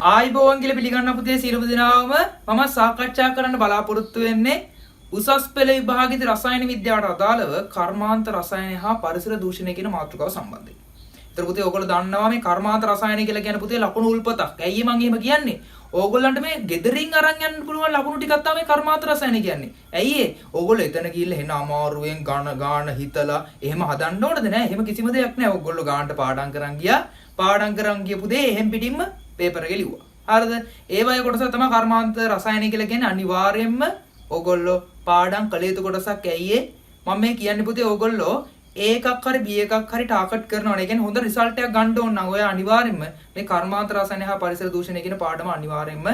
ආයිබෝවන් කියලා පිළිගන්න පුතේ සියලුම දෙනාම මම සාකච්ඡා කරන්න බලාපොරොත්තු වෙන්නේ උසස් පෙළ විභාගයේ රසායන විද්‍යාවට අදාළව කර්මාන්ත රසායනය හා පරිසර දූෂණය කියන මාතෘකාව සම්බන්ධයෙන්. ඒතර පුතේ ඔයගොල්ලෝ දන්නවා මේ කර්මාන්ත රසායනය කියලා කියන්නේ පුතේ ලකුණු උල්පතක්. ඇයි මම එහෙම කියන්නේ? ඕගොල්ලන්ට මේ ගෙදරින් අරන් යන්න පුළුවන් ලකුණු ටිකක් තමයි කර්මාන්ත රසායනය කියන්නේ. ඇයි ඒ? ඕගොල්ලෝ එතන ගිහිල්ලා එන අමාරුවෙන් ගාන හිතලා එහෙම හදන්න ඕනද නෑ. එහෙම කිසිම දෙයක් නෑ. ඕගොල්ලෝ ගානට පාඩම් කරන් ගියා. පාඩම් කරන් ගියපු දේ එහෙම් පිටින්ම පේපර් එකේ ලිව්වා. හරිද? ඒ වගේ කොටස තමයි කර්මාන්ත රසායනය කියලා කියන්නේ. අනිවාර්යයෙන්ම ඕගොල්ලෝ පාඩම් කළ යුතු කොටසක්. ඇයි ඒ? මම මේ කියන්නේ පුතේ ඕගොල්ලෝ A එකක් හරි B එකක් හරි ටාගට් කරනවා නේ. කියන්නේ හොඳ රිසල්ට් එකක් ගන්න ඕන නම් ඔය අනිවාර්යයෙන්ම මේ කර්මාන්ත රසායනය හා පරිසර දූෂණය කියන පාඩම අනිවාර්යයෙන්ම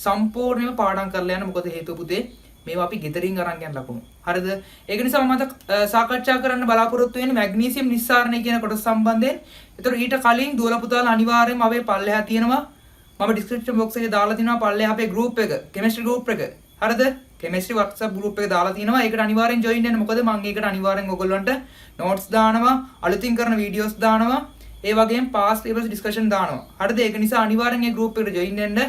සම්පූර්ණයෙන්ම පාඩම් කරලා යන්න. මොකද හේතුව පුතේ මේවා අපි ගෙදරින් අරන් යන ලකුණු. හරිද? ඒක නිසා මම සාකච්ඡා කරන්න බලාපොරොත්තු වෙන්නේ මැග්නීසියම් නිස්සාරණය කියන කොටස සම්බන්ධයෙන්. ඒතර ඊට කලින් දුවලා පුතාලා අනිවාර්යයෙන්ම අපේ පල්ලෙහා තියෙනවා. මම ඩිස්ක්‍රිප්ෂන් බොක්ස් එකේ දාලා තිනවා පල්ලෙහා අපේ ගෲප් එක, කෙමිස්ට්‍රි ගෲප් එක. හරිද? කෙමිස්ට්‍රි WhatsApp ගෲප් එක දාලා තිනවා. ඒකට අනිවාර්යෙන් ජොයින් වෙන්න. මොකද මම ඒකට අනිවාර්යෙන් ඔයගොල්ලන්ට නෝට්ස් දානවා, අලුතින් කරන වීඩියෝස් දානවා, ඒ වගේම පාස් පේපර්ස් ඩිස්කෂන් දානවා. හරිද? ඒක නිසා අනිවාර්යෙන් මේ ගෲප් එකට ජොයින් වෙන්න.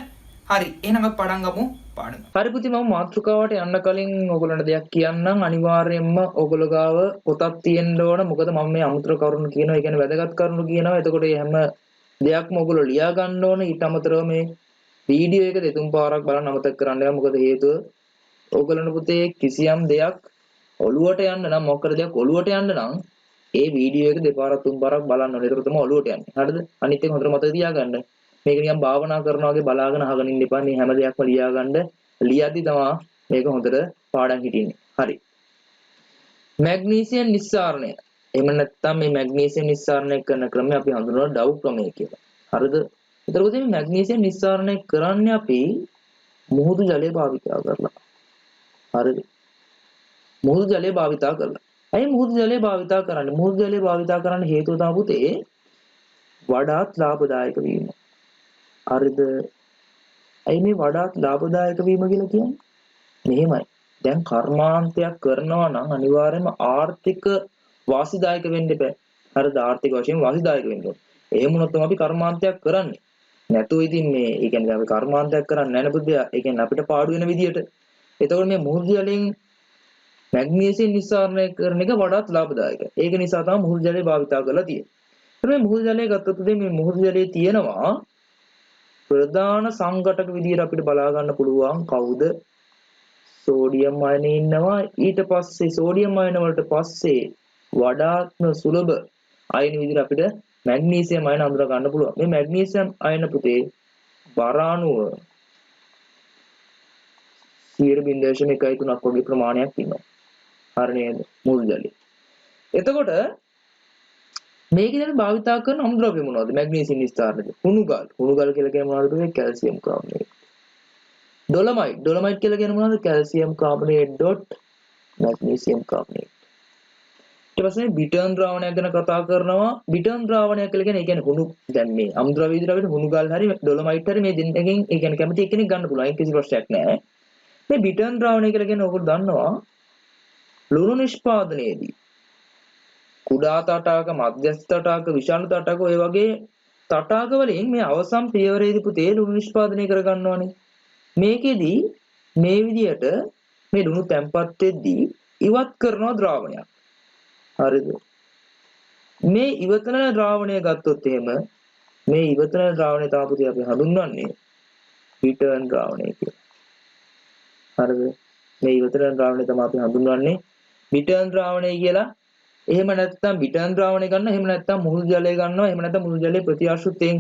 හරි. එහෙනම් අපි පටන් ගමු පාඩම. හරි පුතේ මම මාතෘකාවට යන්න කලින් ඔයගොල්ලන්ට දෙයක් කියන්නම්. අනිවාර්යයෙන්ම ඔයගොල්ලෝ ගාව පොතක් තියෙන්න ඕන. මොකද මම මේ අමුත්‍ර කරුණු කියනවා. ඒ කියන්නේ වැදගත් කරුණු කියනවා. එතකොට මේ හැම දෙයක්ම ඔයගොල්ලෝ ලියා ගන්න ඕන. ඊට අමතරව මේ වීඩියෝ එක දෙතුන් පාරක් බලන්න අමතක කරන්න එපා. මොකද හේතුව ඔයගොල්ලන්ට පුතේ කිසියම් දෙයක් ඔළුවට යන්න නම් මොකද දෙයක් ඔළුවට යන්න නම් ඒ වීඩියෝ එක දෙපාරක් තුන් පාරක් බලන්න ඕනේ. ඒක තමයි ඔළුවට යන්නේ. හරිද? අනිත් එක හොඳට මතක තියාගන්න. මේක නිකන් භාවනා කරනවා වගේ බලාගෙන අහගෙන ඉන්න එපා. මේ හැම දෙයක්ම ලියා ගන්න. ලියද්දි තමයි මේක හොඳට පාඩම් හිටින්නේ. හරි. මැග්නීසියම් නිස්සාරණය. එහෙම නැත්නම් මේ මැග්නීසියම් නිස්සාරණය කරන ක්‍රමය අපි හඳුන්වනවා ඩව් ක්‍රමය කියලා. හරිද? ඒතරකොට මේ මැග්නීසියම් නිස්සාරණය කරන්නේ අපි මුහුදු ජලය භාවිතා කරලා. හරිද? මුහුදු ජලය භාවිතා කරලා. ඇයි මුහුදු ජලය භාවිතා කරන්නේ? මුහුදු ජලය භාවිතා කරන්න හේතුව තමයි පුතේ වඩාත් ලාභදායක වීම. හරිද? ඇයි මේ වඩාත් ලාභදායක වීම කියලා කියන්නේ? මෙහෙමයි. දැන් කර්මාන්තයක් කරනවා නම් අනිවාර්යයෙන්ම ආර්ථික වාසිදායක වෙන්න එපා. හරිද? ආර්ථික වශයෙන් වාසිදායක වෙන්න ඕනේ. එහෙම වුණොත් තමයි අපි කර්මාන්තයක් කරන්නේ. නැතුව ඉතින් මේ ඒ කියන්නේ අපි කර්මාන්තයක් කරන්නේ නැහැ නේද? ඒ කියන්නේ අපිට පාඩු වෙන විදියට. එතකොට මේ මුහුදු ජලයෙන් මැග්නීසියම් නිස්සාරණය කරන එක වඩාත් ලාභදායකයි. ඒක නිසා තමයි මුහුදු ජලය භාවිතා කරලා තියෙන්නේ. මේ මුහුදු ජලය ගත්තොත් මේ මුහුදු ජලයේ තියෙනවා ප්‍රධාන සංඝටක විදියට අපිට බලා ගන්න පුළුවන් කවුද? සෝඩියම් අයන ඉන්නවා. ඊට පස්සේ සෝඩියම් අයන වලට පස්සේ වඩාත්ම සුලභ අයන විදියට අපිට මැග්නීසියම් අයන අඳුර ගන්න පුළුවන්. මේ මැග්නීසියම් අයන පුතේ බර අණුව 0.1.3ක් වගේ ප්‍රමාණයක් ඉන්නවා. හරි නේද? මුහුදු ජලයේ. එතකොට මේකෙන් අපි භාවිතා කරන අමුද්‍රව්‍ය මොනවද? මැග්නීසියම් නිස්සාරණය. හුණුගල්. හුණුගල් කියලා කියන්නේ මොනවද? Calcium carbonate. ඩොලොමයිට්. ඩොලොමයිට් කියලා කියන්නේ මොනවද? Calcium carbonate dot magnesium carbonate. ඊට පස්සේ බිටර්න් ද්‍රාවණයක් ගැන කතා කරනවා. බිටර්න් ද්‍රාවණයක් කියලා කියන්නේ ඒ කියන්නේ හුණු දැන් මේ අමුද්‍රව්‍ය විදිහට අපිට හුණුගල් හරි ඩොලොමයිට් හරි මේ දෙන්නකින් ඒ කියන්නේ කැමති එකෙනෙක් ගන්න පුළුවන්. ඒක කිසි ප්‍රශ්නයක් නෑ. මේ බිටර්න් ද්‍රාවණය කියලා කියන්නේ ඔයගොල්ලෝ දන්නවා ලුණු නිෂ්පාදනයේදී කුඩා තටාක, මධ්‍යස්ථ තටාක, විශාල තටාක ඔය වගේ තටාක වලින් මේ අවසන් පියවරේදී පුතේ ලුණු නිෂ්පාදනය කර ගන්නවානේ. මේකෙදි මේ විදියට මේ ලුණු තැම්පත් වෙද්දී ඉවත් කරන ද්‍රාවණයක්. හරිද? මේ ඉවතන ද්‍රාවණය ගත්තොත් එහෙම මේ ඉවතන ද්‍රාවණය තමයි පුතේ අපි හඳුන්වන්නේ බිටර්න් ද්‍රාවණය කියලා. හරිද? මේ ඉවතන ද්‍රාවණය තමයි අපි හඳුන්වන්නේ බිටර්න් ද්‍රාවණය කියලා. එහෙම නැත්නම් බිටර්න් ද්‍රාවණය ගන්න, එහෙම නැත්නම් මුහුදු ජලය ගන්නවා, එහෙම නැත්නම් මුහුදු ජලයේ ප්‍රතිආශ්‍රිතයෙන්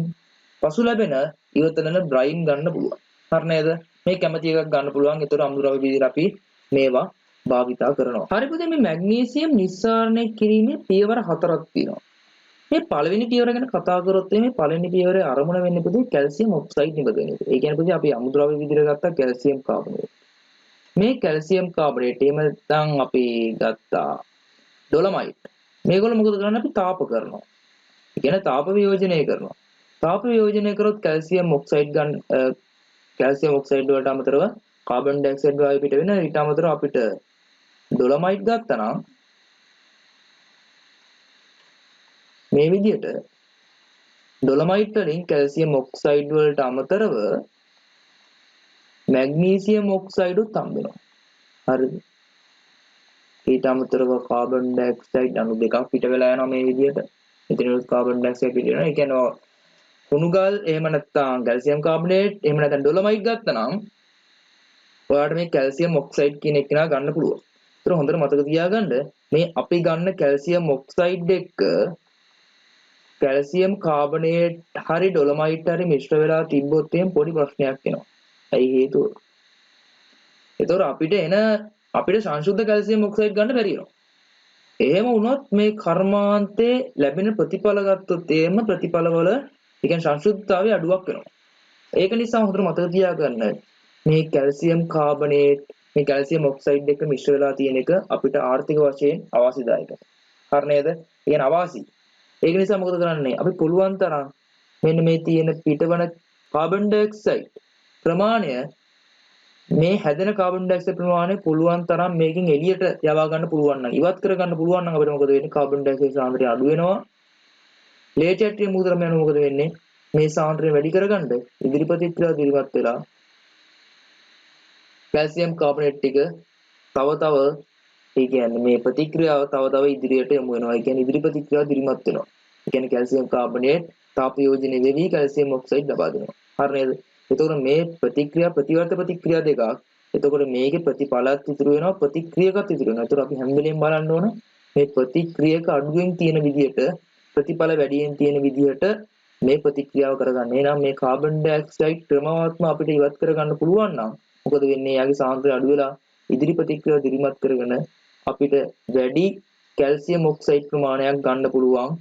පසු ලැබෙන ඉවතන බ්‍රයින් ගන්න පුළුවන්. හරි නේද? මේ කැමැති එකක් ගන්න පුළුවන්. ඒතර අමුද්‍රව්‍ය විදිහට අපි මේවා භාවිතා කරනවා. හරි පුතේ මේ මැග්නීසියම් නිස්සාරණය කිරීමේ පියවර 4ක් තියෙනවා. මේ පළවෙනි පියවර ගැන කතා කරොත් මේ පළවෙනි පියවරේ අරමුණ වෙන්නේ පුතේ කැල්සියම් ඔක්සයිඩ් නිබඳන එක. ඒ කියන්නේ පුතේ අපි අමුද්‍රව්‍ය විදිහට ගත්තා කැල්සියම් කාබනේට්. මේ කැල්සියම් කාබනේට් එහෙම නැත්නම් අපි ගත්තා ඩොලොමයිට්. මේගොල්ලෝ මොකද කරන්නේ? අපි තාප කරනවා. ඒ කියන්නේ තාප වියෝජනය කරනවා. තාප වියෝජනය කරොත් කැල්සියම් ඔක්සයිඩ් ගන්න කැල්සියම් ඔක්සයිඩ් වලට අමතරව කාබන් ඩයොක්සයිඩ් වායු පිට වෙන ඊට අමතරව අපිට ඩොලොමයිට් ගත්තා නම් මේ විදිහට ඩොලොමයිට් වලින් කැල්සියම් ඔක්සයිඩ් වලට අමතරව මැග්නීසියම් ඔක්සයිඩ් උත් හම්බ වෙනවා. හරිද? ඊට අමතරව කාබන් ඩයොක්සයිඩ් අණු දෙකක් පිට වෙලා යනවා මේ විදිහට. එතනත් කාබන් ඩයොක්සයිඩ් පිට වෙනවා. ඒ කියන්නේ කුණු ගල් එහෙම නැත්නම් කැල්සියම් කාබනේට් එහෙම නැත්නම් ඩොලොමයිට් ගත්තනම් ඔයාලට මේ කැල්සියම් ඔක්සයිඩ් කියන එක ගන්න පුළුවන්. ඒතර හොඳට මතක තියාගන්න මේ අපි ගන්න කැල්සියම් ඔක්සයිඩ් එක කැල්සියම් කාබනේට් හරි ඩොලොමයිට් හරි මිශ්‍ර වෙලා තිබ්බොත් එහෙම පොඩි ප්‍රශ්නයක් එනවා. ඇයි හේතුව? ඒතර අපිට සංශුද්ධ කැල්සියම් ඔක්සයිඩ් ගන්න බැරි වෙනවා. එහෙම වුණොත් මේ කර්මාන්තේ ලැබෙන ප්‍රතිඵල ගත්තොත් එහෙම ප්‍රතිඵලවල ඒ කියන්නේ සංශුද්ධතාවය අඩුවක් වෙනවා. ඒක නිසා හොඳට මතක තියාගන්න මේ කැල්සියම් කාබනේට් මේ කැල්සියම් ඔක්සයිඩ් එක මිශ්‍ර වෙලා තියෙන එක අපිට ආර්ථික වශයෙන් අවාසිදායකයි. හරි නේද? ඒ කියන්නේ අවාසි. ඒක නිසා මොකද කරන්නේ? අපි පුළුවන් තරම් මෙන්න මේ තියෙන පිටවන කාබන් ඩයොක්සයිඩ් ප්‍රමාණය මේ හැදෙන කාබන් ඩයොක්සයිඩ් ප්‍රමාණය පුළුවන් තරම් මේකෙන් එළියට යවා ගන්න පුළුවන් නම් ඉවත් කර ගන්න පුළුවන් නම් අපිට මොකද වෙන්නේ? කාබන් ඩයොක්සයිඩ් සාන්ද්‍රණය අඩු වෙනවා. ලේට් මුද්‍රම යන මොකද වෙන්නේ? මේ සාන්ද්‍රණය වැඩි කරගන්න ඉදිරි ප්‍රතික්‍රියා දිරිමත් වෙලා කැල්සියම් කාබනේට් ටික තව තව ඒ කියන්නේ මේ ප්‍රතික්‍රියාව තව තව ඉදිරියට යමු වෙනවා. ඒ කියන්නේ ඉදිරි ප්‍රතික්‍රියාව දිරිමත් වෙනවා. ඒ කියන්නේ කැල්සියම් කාබනේට් තාපයෝජනය වෙවි කැල්සියම් ඔක්සයිඩ් ලබා දෙනවා. හරි නේද? එතකොට මේ ප්‍රතික්‍රියා ප්‍රතිවර්ත ප්‍රතික්‍රියා දෙකක්. එතකොට මේකේ ප්‍රතිඵලත් ඉතුරු වෙනවා ප්‍රතික්‍රියකත් ඉතුරු වෙනවා. එතකොට අපි හැම වෙලෙම බලන්න ඕන මේ ප්‍රතික්‍රියක අඩුවෙන් තියෙන විදිහට ප්‍රතිඵල වැඩියෙන් තියෙන විදිහට මේ ප්‍රතික්‍රියාව කරගන්න. එහෙනම් මේ කාබන් ඩයොක්සයිඩ් ක්‍රමවත්ම අපිට ඉවත් කරගන්න පුළුවන් නම් මොකද වෙන්නේ? යාගේ සාන්ද්‍රණය අඩු වෙලා ඉදිරි ප්‍රතික්‍රියාව දිරිමත් කරගෙන අපිට වැඩි කැල්සියම් ඔක්සයිඩ් ප්‍රමාණයක් ගන්න පුළුවන්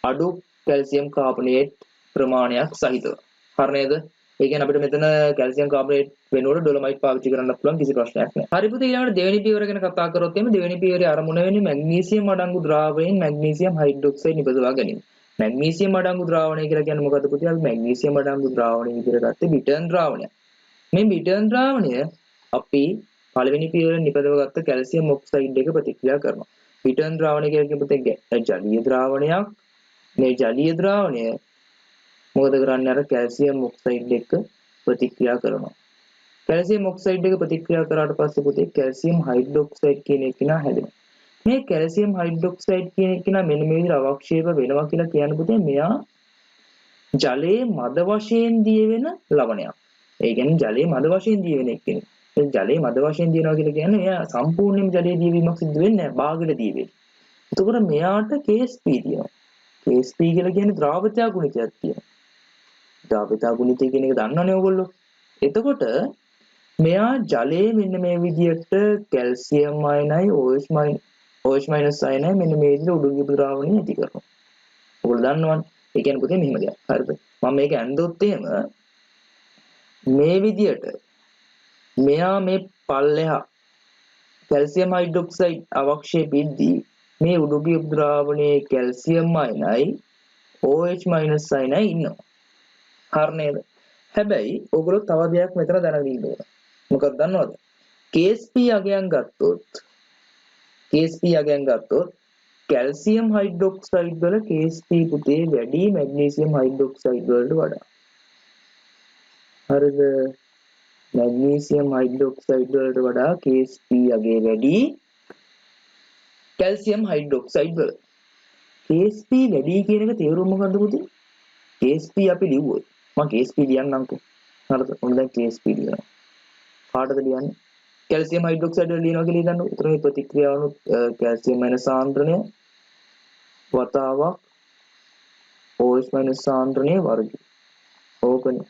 අඩු කැල්සියම් කාබනේට් ප්‍රමාණයක් සහිතව. හරි නේද? ඒ කියන්නේ අපිට මෙතන කැල්සියම් කාබනේට් වෙනුවට ඩොලොමයිට් පාවිච්චි කරන්න පුළුවන් කිසි ප්‍රශ්නයක් නැහැ. හරි පුතේ ඊළඟට දෙවෙනි පියවර ගැන කතා කරොත් එimhe දෙවෙනි පියවරේ අරමුණ වෙන්නේ මැග්නීසියම් අඩංගු ද්‍රාවණයෙන් මැග්නීසියම් හයිඩ්‍රොක්සයිඩ් නිපදවා ගැනීම. මැග්නීසියම් අඩංගු ද්‍රාවණය කියලා කියන්නේ මොකද්ද පුතේ? අපි මැග්නීසියම් අඩංගු ද්‍රාවණය විදිහට ගත්තේ බිටර්න් ද්‍රාවණය. මේ බිටර්න් ද්‍රාවණය අපි පළවෙනි පියවරෙන් නිපදවගත්ත කැල්සියම් ඔක්සයිඩ් එක ප්‍රතික්‍රියා කරනවා. බිටර්න් ද්‍රාවණය කියලා කියපුවොත් ජලීය ද්‍රාවණයක්. මේ ජලීය ද්‍රාවණය මොකද කරන්නේ? අර කැල්සියම් ඔක්සයිඩ් එක ප්‍රතික්‍රියා කරනවා. කැල්සියම් ඔක්සයිඩ් එක ප්‍රතික්‍රියා කරාට පස්සේ පුතේ කැල්සියම් හයිඩ්‍රොක්සයිඩ් කියන එක හැදෙනවා. මේ කැල්සියම් හයිඩ්‍රොක්සයිඩ් කියන එක මෙන්න මේ විදිහට අවක්ෂේප වෙනවා කියලා කියන්නේ පුතේ මෙයා ජලයේ මද වශයෙන් දිය වෙන ලවණයක්. ඒ කියන්නේ ජලයේ මද වශයෙන් දිය වෙන එක කෙනෙක්. ඒ ජලයේ මද වශයෙන් දියනවා කියලා කියන්නේ එයා සම්පූර්ණයෙන්ම ජලයේ දියවීමක් සිදු වෙන්නේ නැහැ. භාගයට දිය වෙන්නේ. එතකොට මෙයාට KSP තියෙනවා. KSP කියලා කියන්නේ ද්‍රාවකතා ගුණිතයක් තියෙනවා. ද්‍රාවකතා ගුණිතය කියන එක දන්නවනේ ඔයගොල්ලෝ. එතකොට මෙයා ජලයේ මෙන්න මේ විදිහට කැල්සියම් අයනයි OH- අයනයි මෙන්න මේ විදිහට උඩුගිය ද්‍රාවණය ඇති කරනවා. ඔයගොල්ලෝ දන්නවනේ. ඒ කියන්නේ පුතේ මෙහෙම දෙයක්. හරිද? මම මේක ඇන්දොත් එහෙම මේ විදියට මෙයා මේ පල්ලෙහා කැල්සියම් හයිඩ්‍රොක්සයිඩ් අවක්ෂේපෙද්දී මේ උඩුගිය ද්‍රාවණයේ කැල්සියම් අයනයි OH- අයනයි ඉන්නවා. හරි නේද? හැබැයි ඔයගොල්ලෝ තව දෙයක් මෙතන දැනගන්න ඕන. මොකක්ද දන්නවද? KSP අගයන් ගත්තොත් කැල්සියම් හයිඩ්‍රොක්සයිඩ් වල KSP පුතේ වැඩි මැග්නීසියම් හයිඩ්‍රොක්සයිඩ් වලට වඩා. හරිද? මැග්නීසියම් හයිඩ්‍රොක්සයිඩ් වලට වඩා KSP අගය වැඩි කැල්සියම් හයිඩ්‍රොක්සයිඩ් වල. KSP වැඩි කියන එක තේරුම මොකද්ද පුතේ? KSP අපි ලිව්වොත් මම KSP ලියන්නම්කෝ. හරිද? ඔන්න දැන් KSP ලියනවා. කාටද ලියන්නේ? කැල්සියම් හයිඩ්‍රොක්සයිඩ් වල ලියනවා කියලා හිතන්න. උතර මේ ප්‍රතික්‍රියාවනොත් කැල්සියම් වෙන සාන්ද්‍රණය වතාවක් OH- සාන්ද්‍රණයේ වර්ගය. ඕකනේ.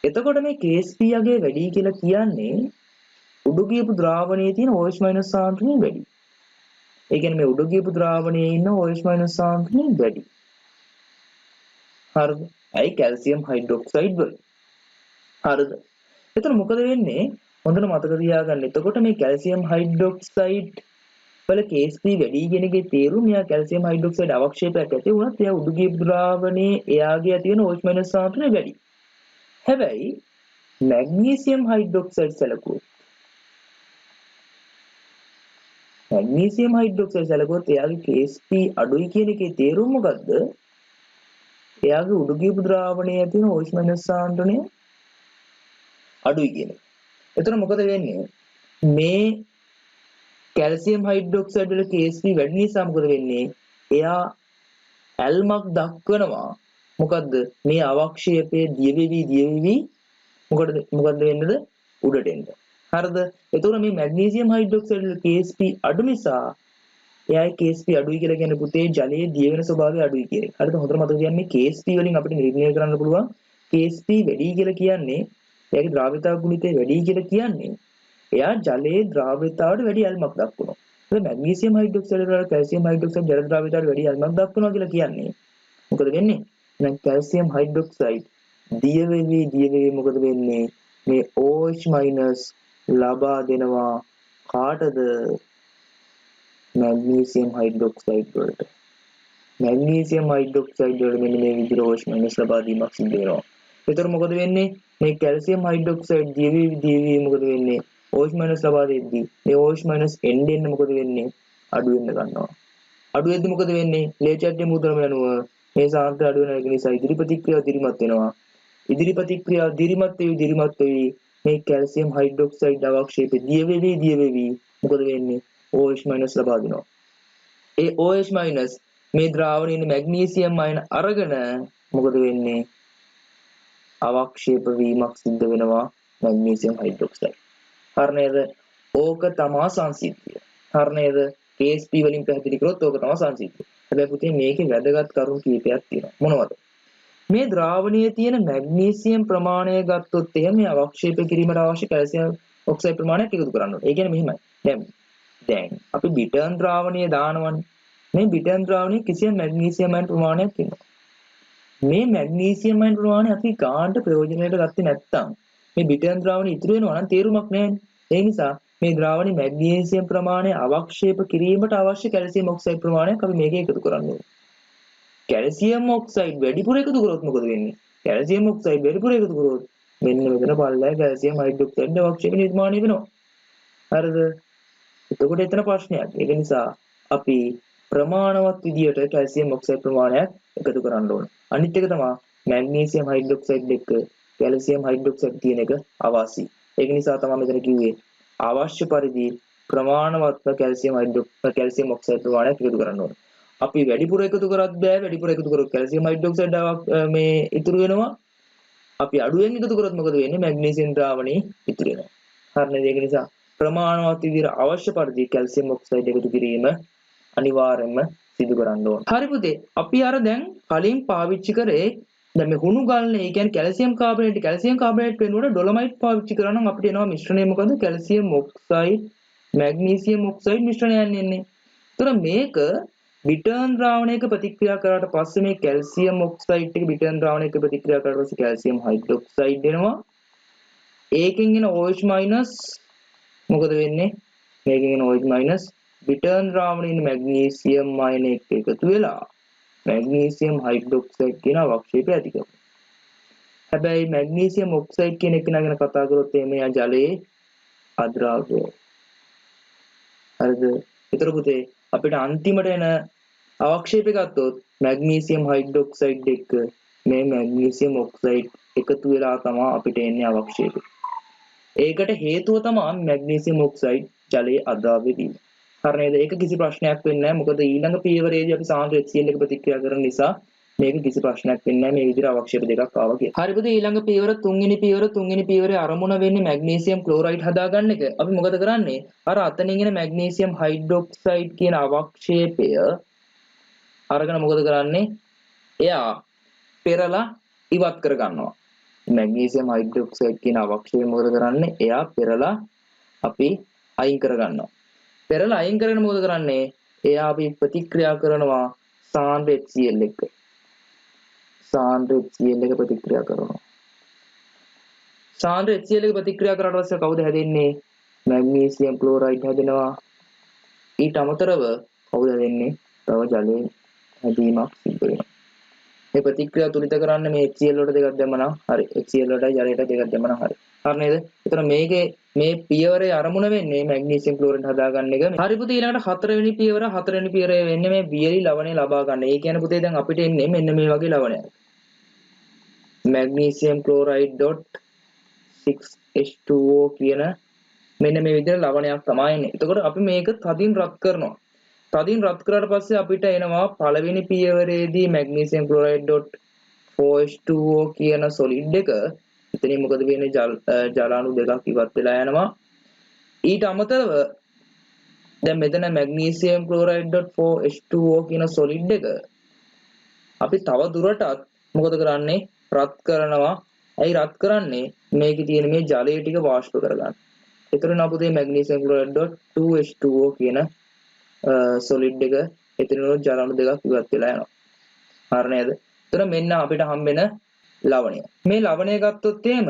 එතකොට මේ KSP අගය වැඩි කියලා කියන්නේ උඩු ගියපු ද්‍රාවණයේ තියෙන OH- සාන්ද්‍රණය වැඩි. ඒ කියන්නේ මේ උඩු ගියපු ද්‍රාවණයේ ඉන්න OH- සාන්ද්‍රණය වැඩි. හරිද? ඇයි කැල්සියම් හයිඩ්‍රොක්සයිඩ් වල. හරිද? එතන මොකද වෙන්නේ? හොඳට මතක තියාගන්න. එතකොට මේ කැල්සියම් හයිඩ්‍රොක්සයිඩ් වල KSP වැඩි කියන එකේ තේරුම මෙයා කැල්සියම් හයිඩ්‍රොක්සයිඩ් අවක්ෂේපයක් ඇති වුණත් එයා උඩු ගිය ද්‍රාවණයේ එයාගේ ඇති වෙන OH- සාන්ද්‍රණය වැඩි. හැබැයි මැග්නීසියම් හයිඩ්‍රොක්සයිඩ් සැලකුවොත් එයාගේ KSP අඩුයි කියන එකේ තේරුම මොකද්ද? එයාගේ උඩු කියපු ද්‍රාවණයේ තියෙන OH මයිනස් සාන්ද්‍රණය අඩුයි කියන එක. එතන මොකද වෙන්නේ? මේ කැල්සියම් හයිඩ්‍රොක්සයිඩ් වල Ksp වැඩි නිසා මොකද වෙන්නේ? එයා ඇල්මක් දක්වනවා. මොකද්ද? මේ අවක්ෂේපයේ දියවේවි මොකද වෙන්නද? උඩට එන්න. හරිද? එතකොට මේ මැග්නීසියම් හයිඩ්‍රොක්සයිඩ් වල Ksp අඩු නිසා එයායි Ksp අඩුයි කියලා කියන්නේ පුතේ ජලයේ දිය වෙන ස්වභාවය අඩුයි කියන එක. හරිද? හොඳට මතක තියාගන්න මේ Ksp වලින් අපිට නිර්ණය කරන්න පුළුවන් Ksp වැඩි කියලා කියන්නේ එයාගේ ද්‍රාව්‍යතා ගුණිතය වැඩි කියලා කියන්නේ එයා ජලයේ ද්‍රාව්‍යතාවට වැඩි ඇල්මක් දක්වනවා. ඒ මැග්නීසියම් හයිඩ්‍රොක්සයිඩ් වල කැල්සියම් හයිඩ්‍රොක්සයිඩ් ජල ද්‍රාව්‍යතාවට වැඩි ඇල්මක් දක්වනවා කියලා කියන්නේ මොකද වෙන්නේ? දැන් කැල්සියම් හයිඩ්‍රොක්සයිඩ් දිය වෙවි මොකද වෙන්නේ? මේ OH- ලබා දෙනවා කාටද? මැග්නීසියම් හයිඩ්‍රොක්සයිඩ් වලට. මැග්නීසියම් හයිඩ්‍රොක්සයිඩ් වල මෙන්න මේ විදිහට OH- ලබා දීමක් සිදු වෙනවා. ඒතර මොකද වෙන්නේ? මේ කැල්සියම් හයිඩ්‍රොක්සයිඩ් දිය වෙවි මොකද වෙන්නේ? OH- ලබා දෙද්දී මේ OH- එන්න මොකද වෙන්නේ? අඩු වෙන්න ගන්නවා. අඩු වෙද්දී මොකද වෙන්නේ? ලේචර්ජ්‍ය මුද්‍රම යනුව මේ සාන්ද්‍රය අඩු වෙන එක නිසා ඉදිරි ප්‍රතික්‍රියාව දිරිමත් වෙනවා. ඉදිරි ප්‍රතික්‍රියාව දිරිමත් වෙවි මේ කැල්සියම් හයිඩ්‍රොක්සයිඩ් අවක්ෂේපේ දිය වෙවි මොකද වෙන්නේ? OH- ලබා දෙනවා. ඒ OH- මේ ද්‍රාවණයේ ඉන්න මැග්නීසියම් අයන අරගෙන මොකද වෙන්නේ? අවක්ෂේප වීමක් සිද්ධ වෙනවා මැග්නීසියම් හයිඩ්‍රොක්සයිඩ්. හරි නේද? ඕක තමයි සංසිද්ධිය. හරි නේද? Ksp වලින් පැහැදිලි කරොත් ඕක තමයි සංසිද්ධිය. හැබැයි පුතේ මේකේ වැදගත් කරුණු කීපයක් තියෙනවා. මොනවද? මේ ද්‍රාවණයේ තියෙන මැග්නීසියම් ප්‍රමාණය ගත්තොත් එහෙම මේ අවක්ෂේප කිරීමට අවශ්‍ය කැල්සියම් ඔක්සයිඩ් ප්‍රමාණයක් එකතු කරන්න ඕනේ. ඒ කියන්නේ මෙහිමයි. දැන් අපි බිටර්න් ද්‍රාවණය දානවනේ. මේ බිටර්න් ද්‍රාවණයේ කිසියම් මැග්නීසියම් අයන ප්‍රමාණයක් ඉන්නවා. මේ මැග්නීසියම් අයන ප්‍රමාණය අපි ගානට ප්‍රයෝජනයට ගත්තේ නැත්නම් මේ බිටර්න් ද්‍රාවණය ඉතුරු වෙනවා නම් තේරුමක් නැහැ. ඒ නිසා මේ ද්‍රාවණයේ මැග්නීසියම් ප්‍රමාණය අවක්ෂේප කිරීමට අවශ්‍ය කැල්සියම් ඔක්සයිඩ් ප්‍රමාණයක් අපි මේකේ එකතු කරන්න ඕනේ. කැල්සියම් ඔක්සයිඩ් වැඩිපුර එකතු කරොත් මොකද වෙන්නේ? කැල්සියම් ඔක්සයිඩ් වැඩිපුර එකතු කරොත් මෙන්න මෙතන පල්ලෑ කැල්සියම් හයිඩ්‍රොක්සයිඩ් අවක්ෂේප නිර්මාණය වෙනවා. හරිද? එතකොට එතන ප්‍රශ්නයක්. ඒක නිසා අපි ප්‍රමාණවත් විදියට කැල්සියම් ඔක්සයිඩ් ප්‍රමාණයක් එකතු කරන්න ඕන. අනිත් එක තමයි මැග්නීසියම් හයිඩ්‍රොක්සයිඩ් එක්ක කැල්සියම් හයිඩ්‍රොක්සයිඩ් තියෙන එක අවාසි. ඒක නිසා තමයි මෙතන කිව්වේ අවශ්‍ය පරිදි ප්‍රමාණවත්ව කැල්සියම් ඔක්සයිඩ් ප්‍රමාණයක් එකතු කරන්න ඕන. අපි වැඩිපුර එකතු කරත් බෑ. වැඩිපුර එකතු කරොත් කැල්සියම් හයිඩ්‍රොක්සයිඩ් මේ ඉතුරු වෙනවා. අපි අඩුවෙන් එකතු කරොත් මොකද වෙන්නේ? මැග්නීසියම් ද්‍රාවණේ ඉතුරු වෙනවා. හරිද? ඒක නිසා ප්‍රමාණවත් විදිහට අවශ්‍ය පරිදි කැල්සියම් ඔක්සයිඩ් එකතු කිරීම අනිවාර්යයෙන්ම සිදු කරන්න ඕන. හරි පුතේ. අපි අර දැන් කලින් පාවිච්චි කරේ දැන් මේ හුණු ගලන ඒ කියන්නේ කැල්සියම් කාබනේට් වෙනුවට ඩොලොමයිට් පාවිච්චි කරා නම් අපිට එනවා මිශ්‍රණය මොකද? කැල්සියම් ඔක්සයිඩ් මැග්නීසියම් ඔක්සයිඩ් මිශ්‍රණයක් එන්නේ. ඒතර මේක බිටර්න් ද්‍රාවණයක ප්‍රතික්‍රියා කරාට පස්සේ මේ කැල්සියම් ඔක්සයිඩ් එක බිටර්න් ද්‍රාවණයක ප්‍රතික්‍රියා කරාට පස්සේ කැල්සියම් හයිඩ්‍රොක්සයිඩ් එනවා. ඒකෙන් එන OH- මොකද වෙන්නේ? මේකෙන් එන OH- බිටර්න් ද්‍රාවණයේ ඉන්න මැග්නීසියම් අයන එක්ක එකතු වෙලා මැග්නීසියම් හයිඩ්‍රොක්සයිඩ් කියන අවක්ෂේපය ඇති කරනවා. හැබැයි මැග්නීසියම් ඔක්සයිඩ් කියන එක ගැන කතා කරොත් එමේ ජලයේ අද්‍රාව්‍යය. හරිද? ඒතර පුතේ අපිට අන්තිමට එන අවක්ෂේපය ගත්තොත් මැග්නීසියම් හයිඩ්‍රොක්සයිඩ් එක්ක මේ මැග්නීසියම් ඔක්සයිඩ් එකතු වෙලා තමයි අපිට එන්නේ අවක්ෂේපය. ඒකට හේතුව තමයි මැග්නීසියම් ඔක්සයිඩ් ජලයේ අද්‍රාව්‍ය වීම. හරි නේද? ඒක කිසි ප්‍රශ්නයක් වෙන්නේ නැහැ. මොකද ඊළඟ පියවරේදී අපි සාන්ද්‍ර HCl එක ප්‍රතික්‍රියා කරන නිසා මේක කිසි ප්‍රශ්නයක් වෙන්නේ නැහැ. මේ විදිහට අවක්ෂේප දෙකක් ආවා කියලා. හරි පුතේ ඊළඟ පියවර තුන්වෙනි පියවරේ අරමුණ වෙන්නේ මැග්නීසියම් ක්ලෝරයිඩ් හදාගන්න එක. අපි මොකද කරන්නේ? අර අතනින් එන මැග්නීසියම් හයිඩ්‍රොක්සයිඩ් කියන අවක්ෂේපය අරගෙන මොකද කරන්නේ? එයා පෙරලා ඉවත් කර ගන්නවා. මැග්නීසියම් හයිඩ්‍රොක්සයිඩ් කියන අවක්ෂේපය මොකද කරන්නේ? එයා පෙරලා අපි අයින් කර ගන්නවා. පෙරලා අයින් කරගෙන මොකද කරන්නේ? එයා අපි ප්‍රතික්‍රියා කරනවා සාන්ද්‍ර HCl එක. සාන්ද්‍ර HCl එක ප්‍රතික්‍රියා කරනවා. සාන්ද්‍ර HCl එක ප්‍රතික්‍රියා කරාට පස්සේ කවුද හැදෙන්නේ? මැග්නීසියම් ක්ලෝරයිඩ් හැදෙනවා. ඊට අමතරව කවුද හැදෙන්නේ? තව ජලයේ හැදීමක් සිද්ධ වෙනවා. මේ ප්‍රතික්‍රියාව තුලිත කරන්නේ මේ HCl වලට දෙකක් දැම්මනම් හරි. HCl වලටයි ජලයට දෙකක් දැම්මනම් හරි. හරි නේද? ඒතර මේකේ මේ පියවරේ අරමුණ වෙන්නේ මැග්නීසියම් ක්ලෝරයිඩ් හදාගන්න එක. හරි පුතේ ඊළඟට හතරවෙනි පියවරේ වෙන්නේ මේ වියලි ලවණය ලබා ගන්න. ඒ කියන්නේ පුතේ දැන් අපිට එන්නේ මෙන්න මේ වගේ ලවණයක්. magnesium chloride dot 6H2O කියන මෙන්න මේ විදිහට ලවණයක් තමයි එන්නේ. එතකොට අපි මේක තදින් රත් කරනවා. තදින් රත් කරාට පස්සේ අපිට එනවා පළවෙනි පියවරේදී magnesium chloride dot 4H2O කියන solid එක. එතනින් මොකද වෙන්නේ? ජල අණු දෙකක් ඉවත් වෙලා යනවා. ඊට අමතරව දැන් මෙතන magnesium chloride dot 4H2O කියන solid එක අපි තව දුරටත් මොකද කරන්නේ? රත් කරනවා. ඇයි රත් කරන්නේ? මේකේ තියෙන මේ ජලය ටික වාෂ්ප කරගන්න. එතන අපුතේ magnesium chloride dot 2H2O කියන solid එක එතන ජල අණු දෙකක් ඉවත් වෙලා යනවා. හරි නේද? එතන මෙන්න අපිට හම්බෙන ලවණය. මේ ලවණය ගත්තොත් එහෙම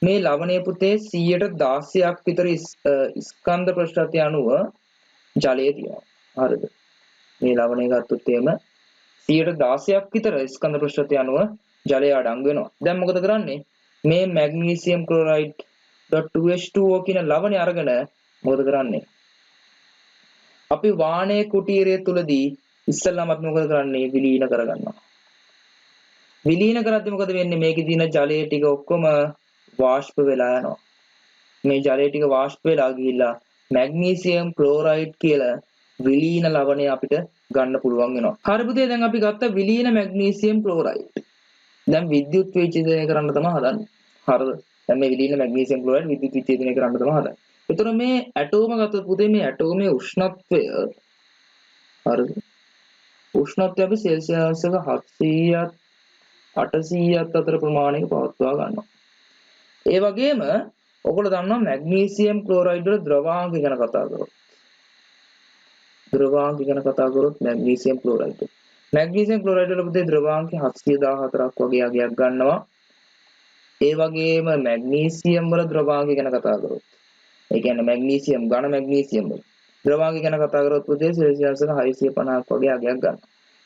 මේ ලවණය පුතේ 116ක් විතර ස්කන්ධ ප්‍රශ්‍රතය අණුව ජලයේ තියෙනවා. හරිද? මේ ලවණය ගත්තොත් එහෙම 116ක් විතර ස්කන්ධ ප්‍රශ්‍රතය අණුව ජලයේ අඩංගු වෙනවා. දැන් මොකද කරන්නේ? මේ magnesium chloride dot 2H2O කියන ලවණය අරගෙන මොකද කරන්නේ? අපි වාණයේ කුටීරය තුලදී ඉස්සෙල්ලාම අපි මොකද කරන්නේ? විලීන කරගන්නවා. විලීන කරද්දී මොකද වෙන්නේ? මේකේ තියෙන ජලය ටික ඔක්කොම වාෂ්ප වෙලා යනවා. මේ ජලය ටික වාෂ්ප වෙලා ගිහිල්ලා magnesium chloride කියලා විලීන ලවණය අපිට ගන්න පුළුවන් වෙනවා. හරි පුතේ දැන් අපි ගත්ත විලීන magnesium chloride. දැන් විද්‍යුත් විච්ඡේදනය කරන්න තමයි හදන්නේ. හරිද? දැන් මේ විලීන magnesium chloride විද්‍යුත් විච්ඡේදනය කරන්න තමයි හදන්නේ. ඒතර මේ ඇටෝම ගත්තොත් පුතේ මේ ඇටෝමේ උෂ්ණත්වය හරිද? උෂ්ණත්වය අපි සෙල්සියස් එක 700ත් 800ත් අතර ප්‍රමාණයක පවත්වා ගන්නවා. ඒ වගේම ඔයගොල්ලෝ දන්නවා magnesium chloride වල ද්‍රවාංක ගැන කතා කරොත්. ද්‍රවාංක ගැන කතා කරොත් magnesium chloride. magnesium chloride වල පුතේ ද්‍රවාංකය 714ක් වගේ අගයක් ගන්නවා. ඒ වගේම magnesium වල ද්‍රවාංකය ගැන කතා කරොත්. ඒ කියන්නේ magnesium ඝන magnesium වල ද්‍රවාංකය ගැන කතා කරොත් පුතේ සෙල්සියස් එක 650ක් වගේ අගයක් ගන්නවා.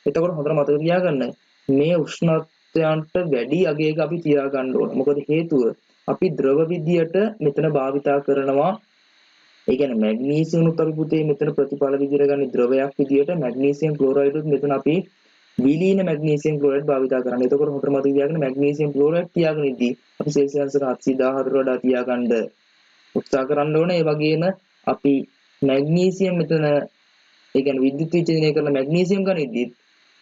එතකොට හොඳට මතක තියාගන්න මේ උෂ්ණත්වයන්ට වැඩි අගයක අපි තියා ගන්න ඕන. මොකද හේතුව අපි ද්‍රව විදියට මෙතන භාවිතා කරනවා. ඒ කියන්නේ මැග්නීසියම් උත් අපි පුතේ මෙතන ප්‍රතිඵල විදියට ගන්න ද්‍රවයක් විදියට magnesium chloride උත් මෙතන අපි විලීන magnesium chloride භාවිතා කරන්නේ. එතකොට හොඳට මතක තියාගන්න magnesium chloride තියාගෙන ඉද්දී අපි සෙල්සියස් එක 714 වඩා තියාගන්න උත්සාහ කරන්න ඕනේ. ඒ වගේම අපි magnesium මෙතන ඒ කියන්නේ විද්‍යුත් විච්ඡේදනය කරන magnesium ගනිද්දී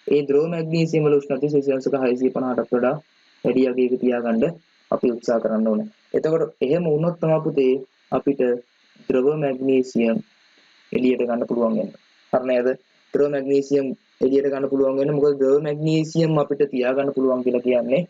ඒ ද්‍රව magnesium වල උෂ්ණත්වය සෙල්සියස් එක 650කට වඩා වැඩි අගයක තියාගන්න අපි උත්සාහ කරන්න ඕනේ. එතකොට එහෙම වුණොත් තමයි පුතේ අපිට ද්‍රව magnesium එළියට ගන්න පුළුවන් වෙන්නේ. හරි නේද? ද්‍රව magnesium එළියට ගන්න පුළුවන් වෙන්නේ මොකද ද්‍රව magnesium අපිට තියාගන්න පුළුවන් කියලා කියන්නේ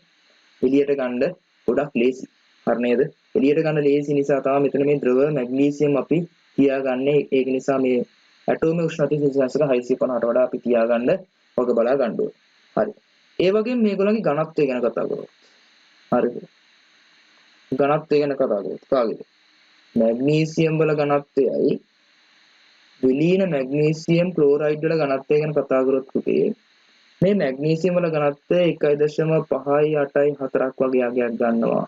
එළියට ගන්න ගොඩක් ලේසි. හරි නේද? එළියට ගන්න ලේසි නිසා තමයි මෙතන මේ ද්‍රව magnesium අපි තියාගන්නේ. ඒක නිසා මේ ඇටෝමේ උෂ්ණත්වය සෙල්සියස් එක 650ට වඩා අපි තියාගන්න වග බලා ගන්න ඕනේ. හරි. ඒ වගේම මේගොල්ලන්ගේ ඝනත්වය ගැන කතා කරමු. හරිද? ඝනත්වය ගැන කතා කරමු. කාගේද? magnesium වල ඝනත්වයයි විලීන magnesium chloride වල ඝනත්වය ගැන කතා කරොත් පුතේ මේ magnesium වල ඝනත්වය 1.584ක් වගේ අගයක් ගන්නවා.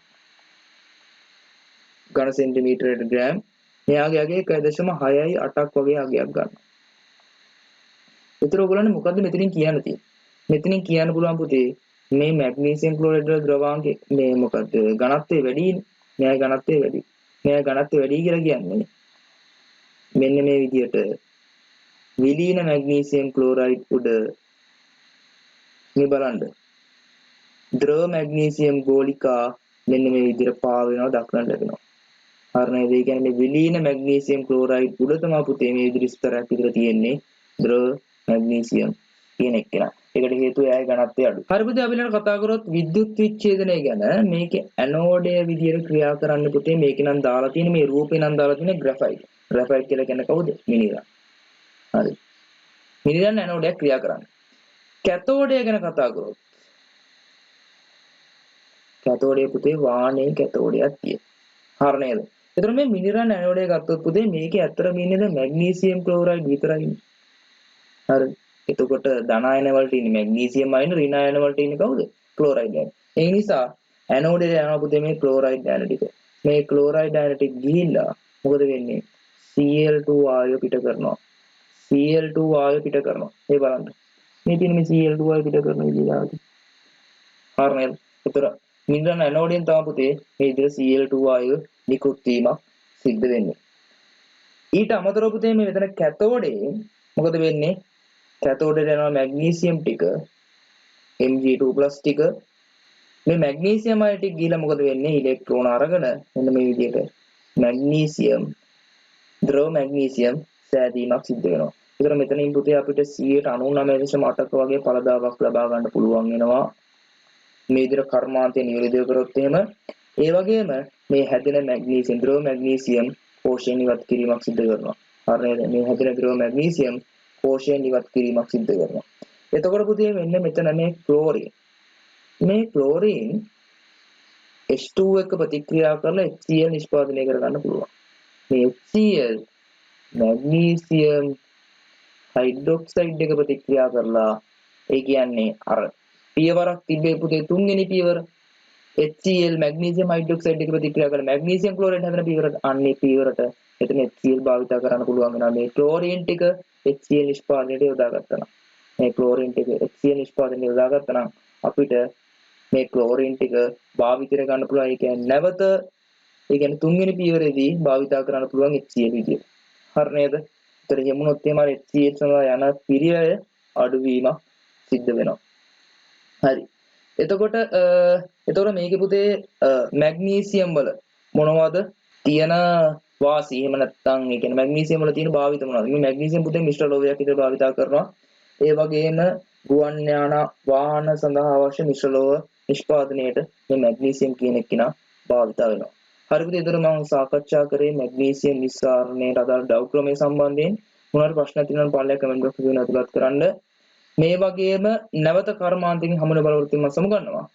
ඝන සෙන්ටිමීටරයට ග්‍රෑම්. මෙයාගේ අගය 1.68ක් වගේ අගයක් ගන්නවා. ඒතර ඔයගොල්ලන්ට මොකද්ද මෙතනින් කියන්න තියෙන්නේ? මෙතනින් කියන්න පුළුවන් පුතේ මේ magnesium chloride වල ද්‍රවාංකේ මේ මොකද්ද ඝනත්වය වැඩිනේ. මෙයාගේ ඝනත්වය වැඩි. මෙයා ඝනත්වය වැඩි කියලා කියන්නේ මෙන්න මේ විදිහට විලීන magnesium chloride උඩ මේ බලන්න ද්‍රව magnesium ගෝලිකා මෙන්න මේ විදිහට පාව වෙනවා දක්නට ලැබෙනවා. හරි නේද? ඒ කියන්නේ මේ විලීන magnesium chloride උඩ තමයි පුතේ මේ විදිහට ස්තරයක් විතර තියෙන්නේ ද්‍රව magnesium කියන එක නා. ඒකට හේතුව එයාගේ ඝනත්වය අඩු. හරි පුතේ අපි ඊළඟට කතා කරොත් විද්‍යුත් විච්ඡේදනය ගැන. මේකේ ඇනෝඩය විදියට ක්‍රියා කරන්න පුතේ මේකේ නම් දාලා තියෙන මේ රූපේ නම් දාලා තියෙන ග්‍රැෆයිට්. ග්‍රැෆයිට් කියලා කියන්නේ කවුද? මිනිරන්. හරි. මිනිරන් ඇනෝඩයක් ක්‍රියා කරන්නේ. කැතෝඩය ගැන කතා කරොත් කැතෝඩය පුතේ වාණයේ කැතෝඩයක් තියෙනවා. හරි නේද? ඒතර මේ මිනිරන් ඇනෝඩය ගත්තොත් පුතේ මේකේ ඇත්තටම ඉන්නේ දැන් magnesium chloride විතරයි. හරි. එතකොට ධන අයන වලට ඉන්නේ magnesium අයන ඍණ අයන වලට ඉන්නේ කවුද? chloride අයන. ඒ නිසා ඇනෝඩේ යනවා පුතේ මේ chloride අයන ටික. මේ chloride අයන ටික ගිහිල්ලා මොකද වෙන්නේ? Cl2 වායුව පිට කරනවා. Cl2 වායුව පිට කරනවා. මේ බලන්න. මේ තියෙන මේ Cl2 වායුව පිට කරන විදිහට. හරි නේද? ඒතර මිනරල් ඇනෝඩියෙන් තමයි පුතේ මේ විදිහට Cl2 වායුව නිකුත් වීමක් සිද්ධ වෙන්නේ. ඊට අමතරව පුතේ මේ මෙතන කැතෝඩේ මොකද වෙන්නේ? කැතෝඩේට යනවා මැග්නීසියම් ටික Mg2+ ටික. මේ මැග්නීසියම් අය ටික ගිහලා මොකද වෙන්නේ? ඉලෙක්ට්‍රෝන අරගෙන මෙන්න මේ විදිහට මැග්නීසියම් ද්‍රව මැග්නීසියම් සෑදීමක් සිද්ධ වෙනවා. ඒතර මෙතනින් පුතේ අපිට 99.8ක වගේ ඵලදාවක් ලබා ගන්න පුළුවන් වෙනවා. මේ විදිහට කර්මාන්තය නිවැරදිව කරොත් එහෙම ඒ වගේම මේ හැදෙන මැග්නීසියම් ද්‍රව මැග්නීසියම් කෝෂයෙන් ඉවත් කිරීමක් සිද්ධ කරනවා. හරිද? මේ හැදෙන ද්‍රව මැග්නීසියම් කෝෂයෙන් ඉවත් කිරීමක් සිද්ධ කරනවා. එතකොට පුතේ මෙන්න මෙතන මේ ක්ලෝරින්. මේ ක්ලෝරින් H2 එක්ක ප්‍රතික්‍රියා කරලා HCl නිෂ්පාදනය කර ගන්න පුළුවන්. මේ HCl මැග්නීසියම් හයිඩ්‍රොක්සයිඩ් එක ප්‍රතික්‍රියා කරලා ඒ කියන්නේ අර පියවරක් තිබේ පුතේ තුන්වෙනි පියවර HCl මැග්නීසියම් හයිඩ්‍රොක්සයිඩ් එක ප්‍රතික්‍රියා කරලා මැග්නීසියම් ක්ලෝරයිඩ් හදන පියවරට අන්නේ පියවරට එතන HCl භාවිත කරන්න පුළුවන් වෙනවා. මේ ක්ලෝරින් ටික HCl නිෂ්පාදනයට යොදාගත්තා නම් මේ ක්ලෝරින් ටික HCl නිෂ්පාදනයට යොදාගත්තා නම් අපිට මේ ක්ලෝරින් ටික භාවිතය ගන්න පුළුවන්. ඒ කියන්නේ නැවත ඒ කියන්නේ තුන්වෙනි පියවරේදී භාවිත කරන්න පුළුවන් HCl විදියට. හරි නේද? ඒතර යමුනොත් එහෙම HCl සඳහා යන පිරියය අඩුවීමක් සිද්ධ වෙනවා. හරි. එතකොට මේකේ පුතේ මැග්නීසියම් වල මොනවද තියෙන වාසි? එහෙම නැත්නම් ඒ කියන්නේ මැග්නීසියම් වල තියෙන භාවිත මොනවද? මේ මැග්නීසියම් පුතේ මිශ්‍ර ලෝහයක් විදිහට භාවිත කරනවා. ඒ වගේම ගුවන් යාන වාහන සඳහා අවශ්‍ය මිශ්‍ර ලෝහ නිෂ්පාදනයේට මේ මැග්නීසියම් කියන එක්කිනා භාවිත වෙනවා. හරි පුතේ, ඒතර මම සාකච්ඡා කරේ මැග්නීසියම් නිස්සාරණයට අදාළ ද්‍රව ක්‍රමයේ සම්බන්ධයෙන්. මොනවාරි ප්‍රශ්න තියෙනවා නම් පල්ලෙය කමෙන්ට් බොක්ස් එකේ ඇතුළත් කරන්න. මේ වගේම නැවත කර්මාන්තකින් හමුවෙන බලවෘත්තිය මම සමුගන්නවා.